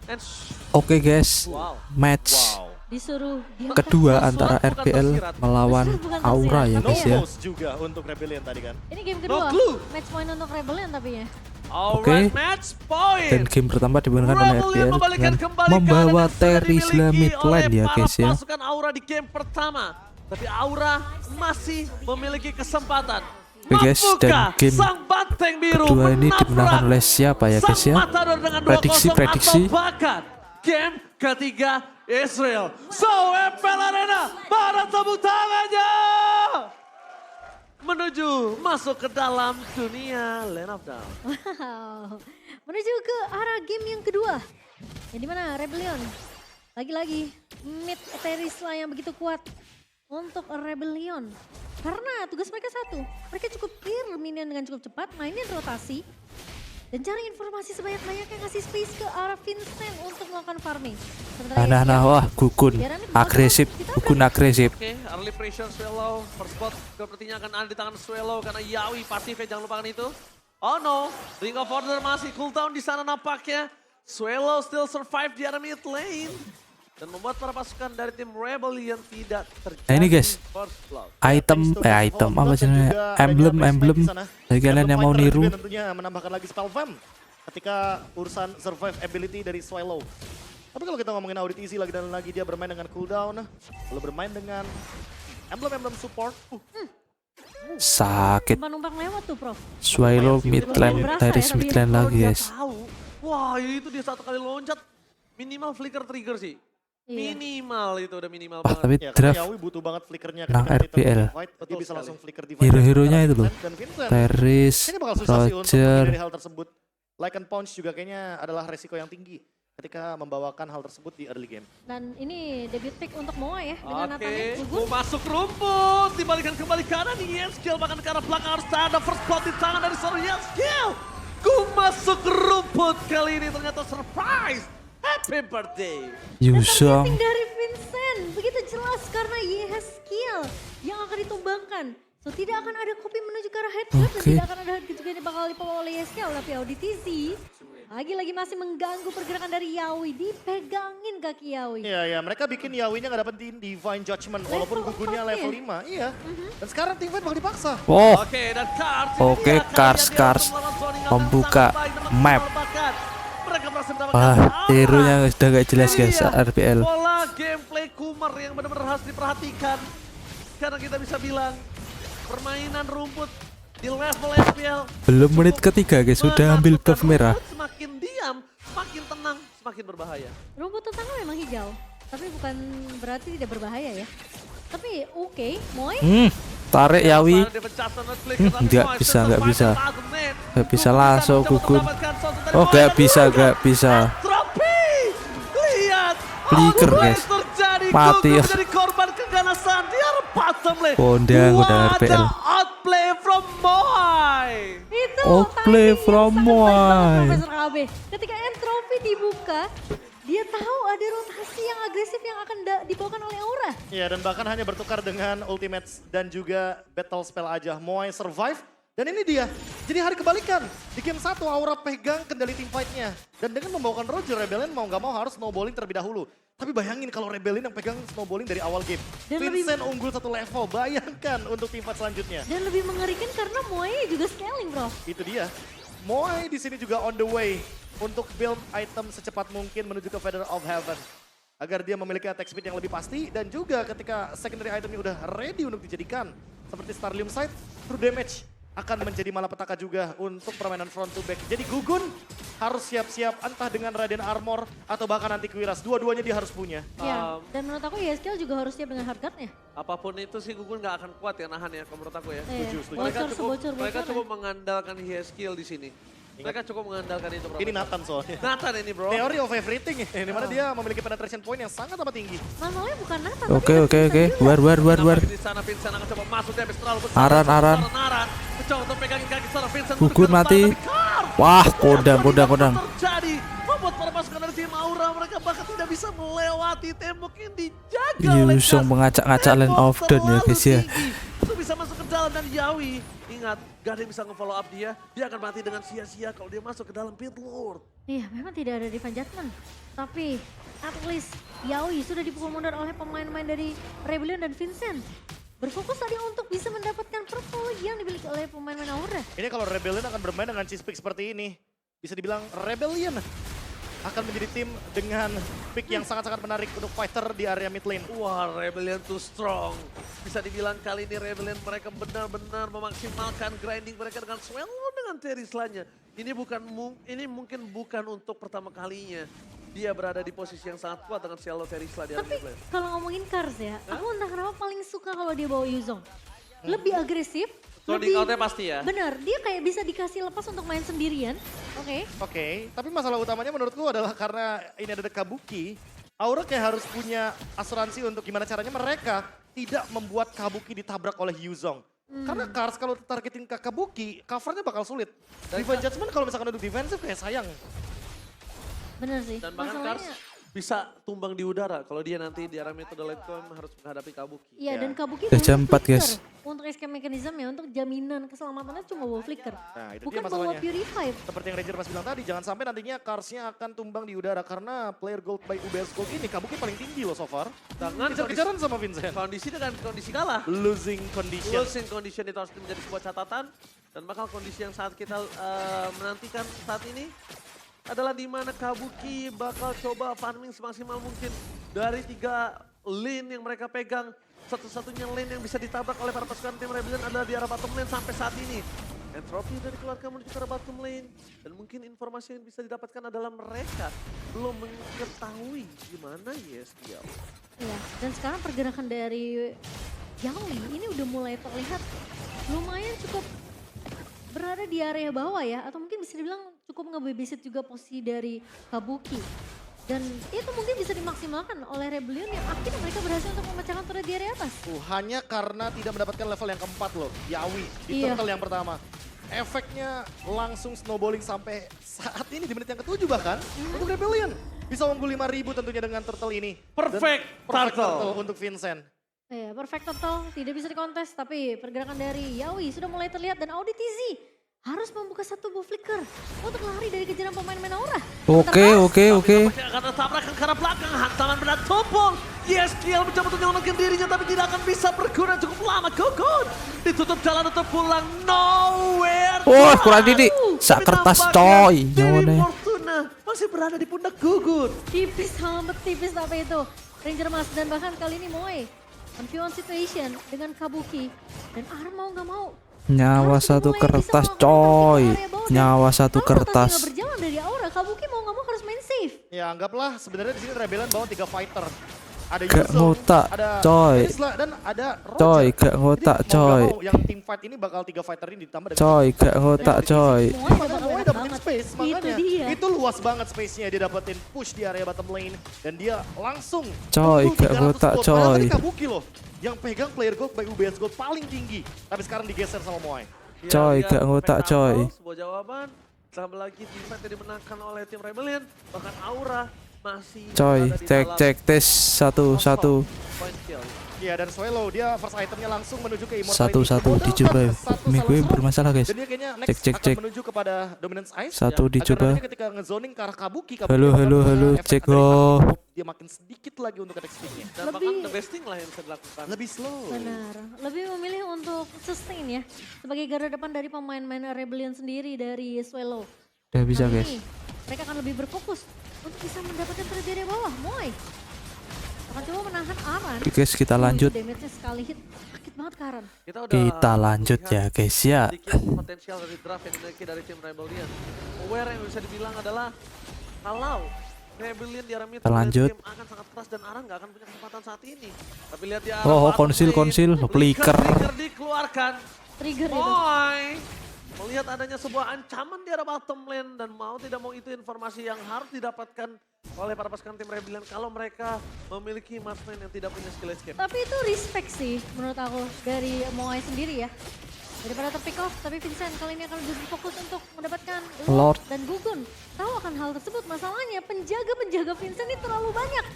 And Oke guys, wow. match Disuruh diangkat kedua terus. antara RBL melawan Bukan Aura ya No guys ya. close juga untuk Rebellion tadi kan. Ini game No kedua. clue. Match point untuk Rebellion tapi ya. Alright, match point. Dan game pertama dimenangkan oleh Rebellion RBL membalikkan dengan kembali membawa keadaan yang sudah Terizla dimiliki mid lane oleh ya para guys ya. pasukan Aura di game pertama. Tapi Aura masih memiliki kesempatan. Oke guys, dan Mampukah game sang banteng biru kedua ini dimenangkan menabrak oleh siapa ya guys sang ya. Matador dengan 2-0 Prediksi. atau bahkan game ketiga Israel. So FPL Arena, mana tepuk tangannya? Menuju masuk ke dalam dunia Land of Dawn. Wow. Menuju ke arah game yang kedua. Yang dimana Rebellion lagi-lagi mid Terizla yang begitu kuat untuk Rebellion. Karena tugas mereka satu, mereka cukup clear minion dengan cukup cepat, mainin rotasi. Dan cari informasi sebanyak-banyaknya ngasih space ke arah Vincent untuk melakukan farming. Nah, wah Gugun agresif, Gugun agresif. Oke, early pressure Swallow. First spot sepertinya akan ada di tangan Swallow karena Yawi pasifnya jangan lupakan itu. Oh no, Ring of Order masih cooldown di sana nampaknya. Swallow still survive di area mid lane. Dan membuat para pasukan dari tim Rebellion tidak terjadi. Nah ini guys, first blood. item apa sih namanya? Emblem bagi kalian yang mau niru. Tentunya menambahkan lagi spell fam ketika urusan survive ability dari Swallow. Tapi kalau kita ngomongin Audit Easy lagi dan lagi dia bermain dengan cooldown, lalu bermain dengan emblem support. Sakit. Numpang lewat tuh Prof. Swallow mid lane, Teris mid lane lagi Kalau dia guys. tahu, wah itu dia satu kali loncat minimal flicker trigger sih. Iya. Minimal itu udah minimal Wah banget. tapi Ya, karena draft Yawi butuh banget flickernya menang ketika dia RBL. fight, dia bisa langsung flicker di Hero-heronya itu loh. Dan Vincent. Teris, Ini bakal susah sih untuk Roger. menghindari hal tersebut. Like and Punch juga kayaknya adalah resiko yang tinggi ketika membawakan hal tersebut di early game. Dan ini debut pick untuk Moa ya dengan Oke, Nathan mau Gugun. masuk rumput, dibalikan kembali kanan di Skill bahkan ke arah belakang harus ada first blood di tangan dari seorang Skill. Ku masuk rumput kali ini ternyata surprise. Happy birthday. Yusong. Targeting dari Vincent begitu jelas karena Skill yang akan ditumbangkan. So tidak akan ada kopi menuju ke arah headshot dan Oke. tidak akan ada head juga yang bakal dibawa oleh Skill. Tapi Auditz lagi-lagi masih mengganggu pergerakan dari Yawi. Dipegangin kaki Yawi. Iya, mereka bikin Yawinya nggak dapetin Divine Judgment walaupun Level gugunnya 4 level ya? 5. Iya, dan sekarang teamfight bakal dipaksa. Oh, Oke, dan Kars. Oke, ini dia Kars, kalian Kars. dia untuk melawan zoning Membuka yang sangat baik dan map. memaksimalkan. Mereka berhasil mendapatkan wah aura. hero-nya udah gak jelas guys Ini dia, RBL. Pola gameplay Kumar yang benar-benar harus diperhatikan. Karena kita bisa bilang permainan rumput di level FPL Belum menit ketiga guys, sudah ambil menakutkan. buff merah. Rumput semakin diam, semakin tenang, semakin berbahaya. Rumput tetangga memang hijau, tapi bukan berarti tidak berbahaya ya. Tapi oke, Moy. Tarik Yawi. Dia pecah sangat flick, Hmm, tetapi nggak Moy bisa, still nggak survive bisa. without the net. Gak bisa Gugun langsung mencoba Gugun. mendapatkan shot dari Oh Moy gak dan bisa, Gugun. gak bisa. Tropi, lihat. Flicker, Apa guys. yang terjadi? Mati. Gugun menjadi korban keganasan. Dia bottom lane. Kondang udah What RPL. a outplay from Moy. Itu Outplay timing yang from sangat baik banget Moy. Profesor KB. Ketika entropy dibuka, dia tahu ada rotasi yang agresif yang akan dibawakan oleh Aura. Iya, dan bahkan hanya bertukar dengan ultimates dan juga battle spell aja. Moy survive, dan ini dia. Jadi hari kebalikan. Di game 1, Aura pegang kendali team fight-nya. Dan dengan membawakan Roger, Rebellion mau nggak mau harus snowballing terlebih dahulu. Tapi bayangin kalau Rebellion yang pegang snowballing dari awal game. Dan Vincent unggul satu level, bayangkan untuk team fight selanjutnya. Dan lebih mengerikan karena Moy juga scaling bro. Itu dia. Moy di sini juga on the way untuk build item secepat mungkin menuju ke Feather of Heaven. Agar dia memiliki attack speed yang lebih pasti dan juga ketika secondary itemnya udah ready untuk dijadikan. Seperti Starlium Sight, true damage akan menjadi malapetaka juga untuk permainan front to back. Jadi Gugun harus siap-siap entah dengan Radiant Armor atau bahkan anti Quiras. Dua-duanya dia harus punya. Ya, dan menurut aku Skill juga harus siap dengan hard guard-nya. Apapun itu sih Gugun nggak akan kuat ya nahan ya, kalau menurut aku ya. Iya. setuju. Mereka cukup mengandalkan skill di sini. Mereka cukup mengandalkan itu. Ini Nathan soalnya. Nathan ini bro. Theory of everything ya, di mana dia memiliki penetration point yang sangat amat tinggi. Masalahnya bukan Nathan. Oke. War. Di sana Vincent akan coba masuk dia habis terlalu besar. Aran. Aran. Mencoba untuk pegangin kaki seorang Vincent. Gugun mati. Wah, kodang. Terjadi. Membuat para pasukan dari tim Aura mereka bahkan tidak bisa melewati tembok yang dijaga oleh Yusong Gas. mengacak-ngacak Land of Dawn ya guys ya. Untuk bisa masuk ke dalam dalam dan Yawi. Ingat, gak ada yang bisa nge-follow up dia. Dia akan mati dengan sia-sia kalau dia masuk ke dalam pit lord. Iya, memang tidak ada Divine Judgment. Tapi at least Yaoi sudah dipukul mundur oleh pemain-pemain dari Rebellion dan Vincent. Berfokus tadi untuk bisa mendapatkan purple yang dimiliki oleh pemain-pemain Aura. Ini kalau Rebellion akan bermain dengan cheese pick seperti ini. Bisa dibilang Rebellion akan menjadi tim dengan pick yang sangat-sangat menarik untuk fighter di area mid lane. Wah, Rebellion too strong. Bisa dibilang kali ini Rebellion mereka benar-benar memaksimalkan grinding mereka dengan Swallow dengan Terizla-nya. Ini mungkin bukan untuk pertama kalinya dia berada di posisi yang sangat kuat dengan Swallow Terizla di area Tapi mid lane. kalau ngomongin Kars ya, aku entah kenapa paling suka kalau dia bawa Yuzong. Lebih agresif, Sounding out-nya pasti ya. Benar, dia kayak bisa dikasih lepas untuk main sendirian. Oke, tapi masalah utamanya menurutku adalah karena ini ada Kabuki, Aura kayak harus punya asuransi untuk gimana caranya mereka tidak membuat Kabuki ditabrak oleh Yuzong. Karena Kars kalau targetin ke Kabuki, covernya bakal sulit. Divine Judgment kalau misalkan untuk defensif kayak sayang. Bener sih. Dan bahkan Kars bisa tumbang di udara kalau dia nanti di area metode Lightcom harus menghadapi Kabuki. Iya, dan Kabuki Udah jam 4, flicker. guys. Untuk escape mechanism ya, untuk jaminan keselamatannya cuma bawa flicker. Nah, itu Bukan dia bawa masalahnya. purify. Seperti yang Ranger pas bilang tadi, jangan sampai nantinya Karsnya akan tumbang di udara karena player gold by UBS Gold ini Kabuki paling tinggi loh so far. Dengan Kejar-kejaran sama Vincent. kondisi dengan kondisi kalah. Losing condition. Losing condition itu harus menjadi sebuah catatan. Dan bakal kondisi yang saat kita menantikan saat ini adalah di mana Kabuki bakal coba farming semaksimal mungkin dari 3 lane yang mereka pegang. Satu-satunya lane yang bisa ditabrak oleh para pasukan tim Rebellion adalah di arah bottom lane sampai saat ini. Entropy sudah dikeluarkan menuju ke arah bottom lane. Dan mungkin informasi yang bisa didapatkan adalah mereka belum mengetahui gimana YSL. Iya, dan sekarang pergerakan dari Yaoi ini udah mulai terlihat lumayan cukup berada di area bawah ya, atau mungkin bisa dibilang cukup ngebabysit juga posisi dari Kabuki. Dan itu mungkin bisa dimaksimalkan oleh Rebellion yang akhirnya mereka berhasil untuk memecahkan turret di area atas. Hanya karena tidak mendapatkan level yang keempat loh, Yawi di Iya. turtle yang pertama. Efeknya langsung snowballing sampai saat ini di menit yang ke-7 bahkan untuk Rebellion. Bisa unggul 5.000 tentunya dengan turtle ini. Perfect turtle. Untuk Vincent. Ya, perfect total, tidak bisa dikontes, tapi pergerakan dari Yaoi sudah mulai terlihat dan Audi TZ harus membuka satu buff flicker untuk lari dari kejaran pemain-pemain Aura. Oke. Karena tabrakan ke arah belakang, hantaman berat tumpul. YSL mencoba untuk menyelamatkan dirinya tapi tidak akan bisa berguna cukup lama. Gugun ditutup jalan untuk pulang nowhere. Wah, kurang didik. Sak kertas coy. Dewi Nyone. Fortuna masih berada di pundak Gugun. Tipis, sangat tipis tapi itu. Ranger Mas dan bahkan kali ini Moe. Confusion situation dengan Kabuki. Dan Aram mau nggak mau. Nyawa harus satu mulai kertas bisa coy. melakukan area bawah. Dan Nyawa satu kalau rotasi nggak kertas. berjalan dari Aura, Kabuki mau nggak mau harus main safe. Ya anggaplah sebenarnya di sini Rebellion bawa 3 fighter. Ada Gak Yuzong, ngotak, ada coy. Terizla, dan ada Roger. Coy, gak ngotak, Jadi, mau coy. nggak mau yang team fight ini bakal 3 fighter ini ditambah dengan Coy, gak ngotak coy. Moe udah Makanya bakal Moe enak dapetin banget. space, Itu makanya dia. itu luas banget space-nya. Dia dapetin push di area bottom lane dan dia langsung Coy, unggul gak 300 ngotak, gold. Padahal coy. tadi Kabuki loh yang pegang player gold by UBS Gold paling tinggi, tapi sekarang digeser sama Moe. Coy, gak ngotak, coy. Sebuah jawaban. Tambah lagi tim fight yang dimenangkan oleh tim Rebellion. Bahkan Aura masih Coy, berada di cek dalam tes satu. point kill. Iya, dan Swallow dia first itemnya langsung menuju ke Immortality. Satu Modal dicoba. ke satu Mie gue salah bermasalah guys. dan dia kayaknya next Cek. akan menuju kepada Dominance Ice. Satu Agar dicoba. nanti ketika ngezoning ke arah Kabuki Halo, bakal halo, punya halo, efek cek dari oh. Kabuki. Dia makin sedikit lagi untuk attack speed-nya. Dan Lebih- bahkan the besting lah yang bisa dilakukan. Lebih slow. Benar, lebih memilih untuk sustain ya. Sebagai garda depan dari pemain-pemain Rebellion sendiri dari Swallow. Udah bisa Kali guys. ini, mereka akan lebih berfokus untuk bisa mendapatkan turret di area bawah. Moe akan coba menahan Aran. Oke guys, kita lanjut. Damage-nya sekali hit, sakit banget Karan. Kita lanjut ya melihat guys ya. sedikit potensial dari draft yang dimiliki dari tim Rebellion. Aware yang bisa dibilang adalah kalau Rebellion di arah mid Kita lanjut. game akan sangat keras dan Aran nggak akan punya kesempatan saat ini. Tapi lihat di arah Oh, bottom konsil, lane, flicker. dikeluarkan. Trigger itu. Moy melihat adanya sebuah ancaman di arah bottom lane dan mau tidak mau itu informasi yang harus didapatkan oleh para pasukan tim Rebellion kalau mereka memiliki marksman yang tidak punya skill escape. Tapi itu respect sih menurut aku dari Moe sendiri ya. Daripada terpick off, tapi Vincent kali ini akan lebih fokus untuk mendapatkan Lord. dan Gugun. Tahu akan hal tersebut, masalahnya penjaga-penjaga Vincent ini terlalu banyak.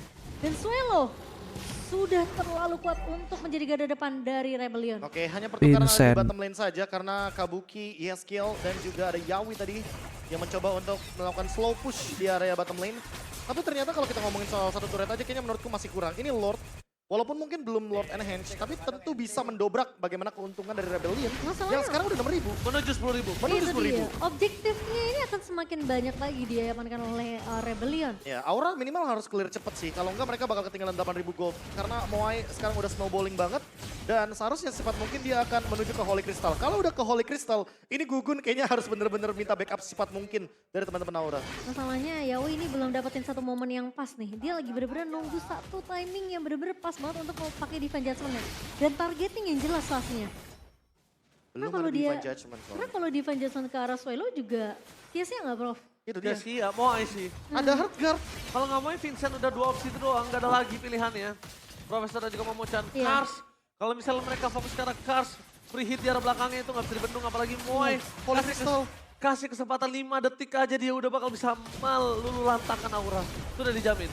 Dan Swallow sudah terlalu kuat untuk menjadi garda depan dari Rebellion. Oke, hanya pertukaran ada Vincent. di bottom lane saja karena Kabuki, Yeskiel, dan juga ada Yawi tadi yang mencoba untuk melakukan slow push di area bottom lane. Tapi ternyata kalau kita ngomongin soal satu turret aja kayaknya menurutku masih kurang. Ini Lord, walaupun mungkin belum Lord Enhance, tapi tentu bisa mendobrak bagaimana keuntungan dari Rebellion Masalahnya- yang sekarang udah 6.000. Menuju 10.000. Menuju Itu 10.000. dia. Objektifnya ini akan semakin banyak lagi diamankan oleh Rebellion. Ya, Aura minimal harus clear cepet sih. Kalau enggak mereka bakal ketinggalan 8.000 gold. Karena Moai sekarang udah snowballing banget. Dan seharusnya secepat mungkin dia akan menuju ke Holy Crystal. Kalau udah ke Holy Crystal, ini Gugun kayaknya harus bener-bener minta backup secepat mungkin dari teman-teman Aura. Masalahnya Yaoi ini belum dapetin satu momen yang pas nih. Dia lagi bener-bener nunggu satu timing yang bener-bener pas banget untuk mau pakai Divine Judgment. Dan targeting yang jelas pastinya. Belum kalau ada dia- Divine Judgment. Karena kalau Divine Judgment ke arah Swallow juga sia-sia nggak Prof? Itu Dia dia. siap, mau sih. Ada Heartguard. Kalau nggak mau Vincent udah 2 opsi itu doang, nggak ada lagi pilihannya. Profesor dan juga Momochan. Iya. Kars, kalau misalnya mereka fokus ke arah Kars, free hit di arah belakangnya itu nggak bisa dibendung, apalagi Moai. Holy Kasih Crystal. kasih kesempatan 5 detik aja dia udah bakal bisa melululantakkan Aura. Itu udah dijamin.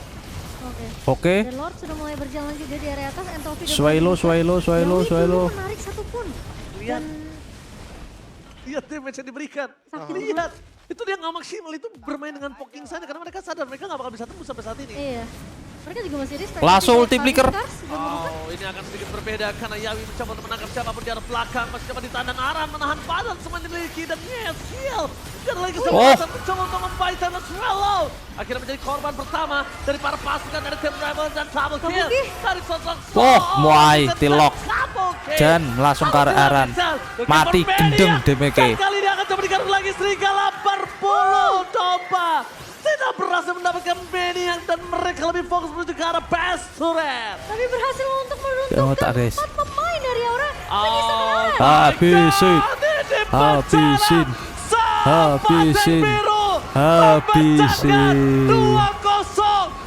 Oke. Oke. Dan Lord sudah mulai berjalan juga di area atas. Entropy dan Swallow, Yaoi Swallow, Swallow, belum Swallow. menarik satupun. Lihat. Dan Lihat damage yang diberikan. Sakit Lihat. Itu dia nggak maksimal, itu bermain dengan poking saja karena mereka sadar mereka nggak bakal bisa tembus sampai saat ini. iya. Mereka juga masih respect. Lasso Tapi ulti kayak flicker. Kars sudah menemukan Oh, ini akan sedikit berbeda karena Yawi mencoba untuk menangkap siapapun di arah belakang. Masih coba ditahan dan Aran menahan badan semua yang dimiliki dan Yeskiel. Dan lagi kesempatan mencoba untuk membaik dan Swallow. Akhirnya menjadi korban pertama dari para pasukan dari tim Rebel dan Trouble Kill. Kabuki. Dari sosok Oh, Moai tilok. Kabuki. Dan langsung ke arah Aran. Mati gendeng damage. Dan kali ini akan coba digaruk lagi Serigala berpuluh domba. Tidak berhasil mendapatkan Maniac dan mereka lebih fokus menuju ke arah best turret. tapi berhasil untuk Jangan tak, menunjukkan guys. 4 pemain dari Aura. Oh, Habisin. Habisin. Habisin. Habisin. 2-0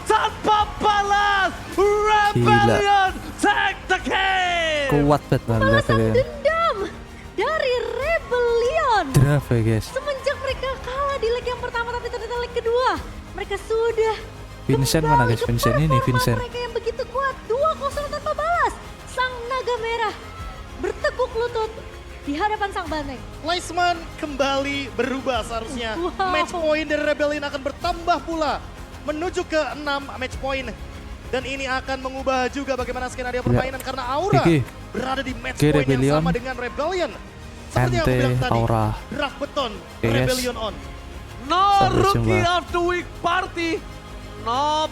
tanpa balas. Rebellion take the game. Kuat banget Balasan Rebellion. dendam dari Rebellion. Draft ya guys. Semenjak mereka kalah di leg yang pertama tapi ternyata leg kedua. Mereka sudah Vincent mana kembali guys? ke Vincent ini performa Vincent. mereka yang begitu kuat. 2-0 tanpa balas. Sang naga merah bertekuk lutut di hadapan sang banteng. Placement kembali berubah seharusnya. Wow. Match point dari Rebellion akan bertambah pula. Menuju ke 6 match point. Dan ini akan mengubah juga bagaimana skenario permainan. Karena Aura Iki. berada di match Iki point yang Rebellion. sama dengan Rebellion. Seperti yang aku Ante bilang tadi, Aura. draft beton, Oke, guys. Rebellion on. No Sampai rookie jumpa. of the week party. No